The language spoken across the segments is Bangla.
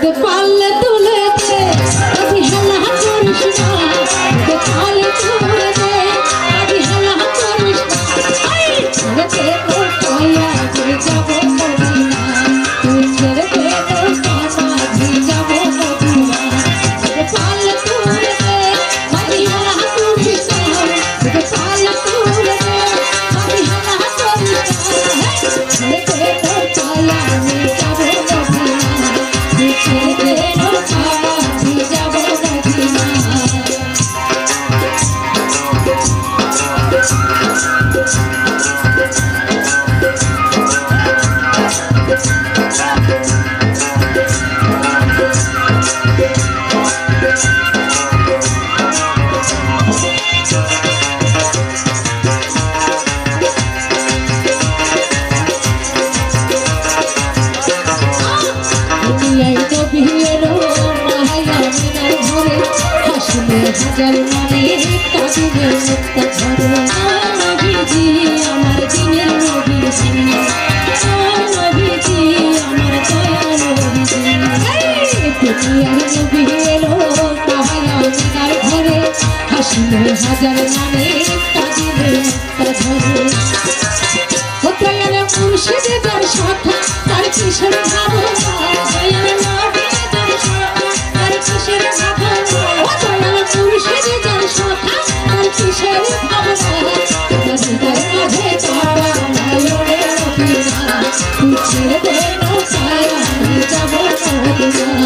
তোকে পারলে তুলে দে আদি হেলা করিস না তোকে পারলে তুলে দে আদি হেলা করিস না ছেড়ে দে তোর ছায়া তুই যাবো মদিনা তুই ছেড়ে দে তোর ছায়া তুই যাবো মদিনা তোকে পারলে তুলে দে আদি হেলা করিস না তোকে পারলে তুলে দে আদি হেলা করিস না ছেড়ে দে তোর ছায়া তুই যাবো মদিনা তুই ছেড়ে দে তোর ছায়া তুই যাবো মদিনা হাজার মানে কাঁদিবে মুক্তা ঝরে নবীজি আমার দিনের নবীজি নবীজি আমার দয়া নবীজি দুনিয়ার নবী এলো তাহারা মিনার ঘরে হাসিবে হাজার মানে কাঁদিবে মুক্তা ঝরে ও দয়াল মুর্শিদ যার শাখা তার কিসের ভাবনা দয়াল নবী যার শাখা তার কিসের ভাবনা ও দয়াল মুর্শিদ যার শাখা তার কিসের ভাবনা হৃদয় মাঝে তারা নয়নে মদিনা তুই ছেড়ে দে নৌকায় আমি যাবো মদিনা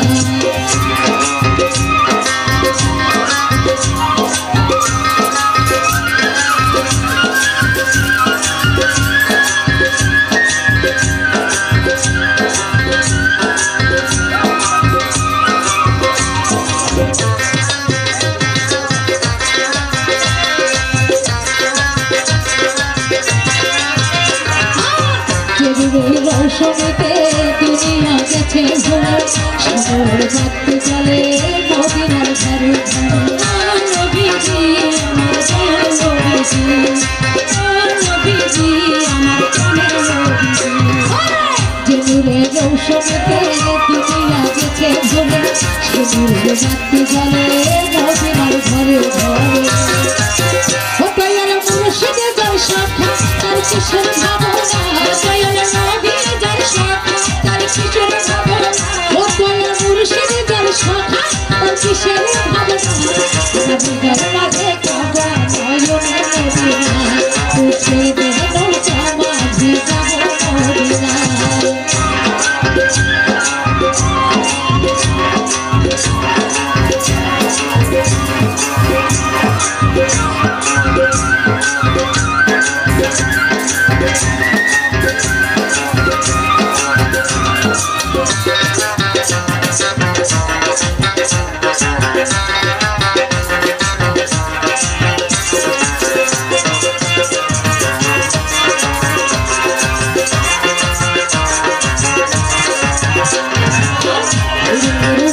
রৌশনীতে দুনিয়া গেছে ভরে সাগর বাতি চলে মদিনার ঘরে ঘরে নবীজি আমার দয়াল নবীজি নবীজি আমার প্রাণের নবীজি যেমুরে রৌশনীতে দুনিয়া গেছে ভরে সাগর বাতি চলে মদিনার ঘরে ঘরে ও দয়াল মুর্শিদ যার শাখা তার কিসের ভাবনা দয়াল নবী যার শাখা তার কিসের ভাবনা ও দয়াল মুর্শিদ যার শাখা তার কিসের ভাবনা হৃদয় মাঝে কাবা নয়নে মদিনা তুই ছেড়ে দে নৌকা মাঝি যাবো মদিনা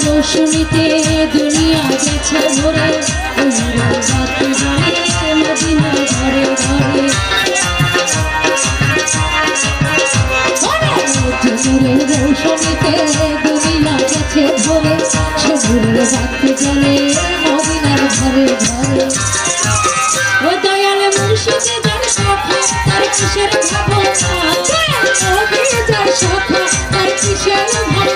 রৌশনীতে দুনিয়া গেছে ভরে বাতি জ্বলে মদিনা ঘরে ঘরে রৌশনীতে দুনিয়া গেছে ভরে সেগুলো বাতি জ্বলে মদিনার ঘরে ঘরে ও দয়াল মুর্শিদ যার শাখা তার কিসের ভাবনা নবী যার শাখা তার কিসের ভাবনা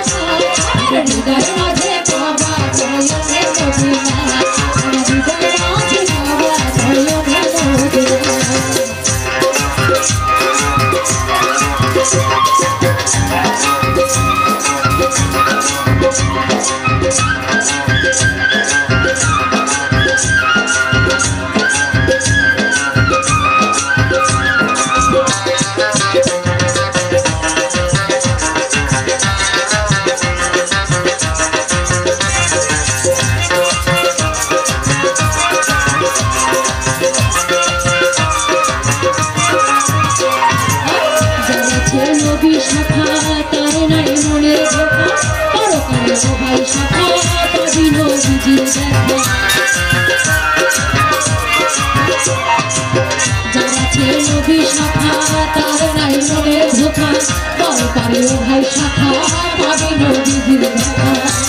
হৃদয় মাঝে বাবা নয়নে মদিনা হৃদয় মাঝে বাবা নয়নে মদিনা নবী শাখা তার নাই মনে ধোকা পরকালে সবাই শাখা পাবি নবীজির দেখা যারা ছিল নবী শাখা তার নাই মনে ধোকা পরকালে ভাই শাখা পাবি নবীজির দেখা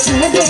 Thank you.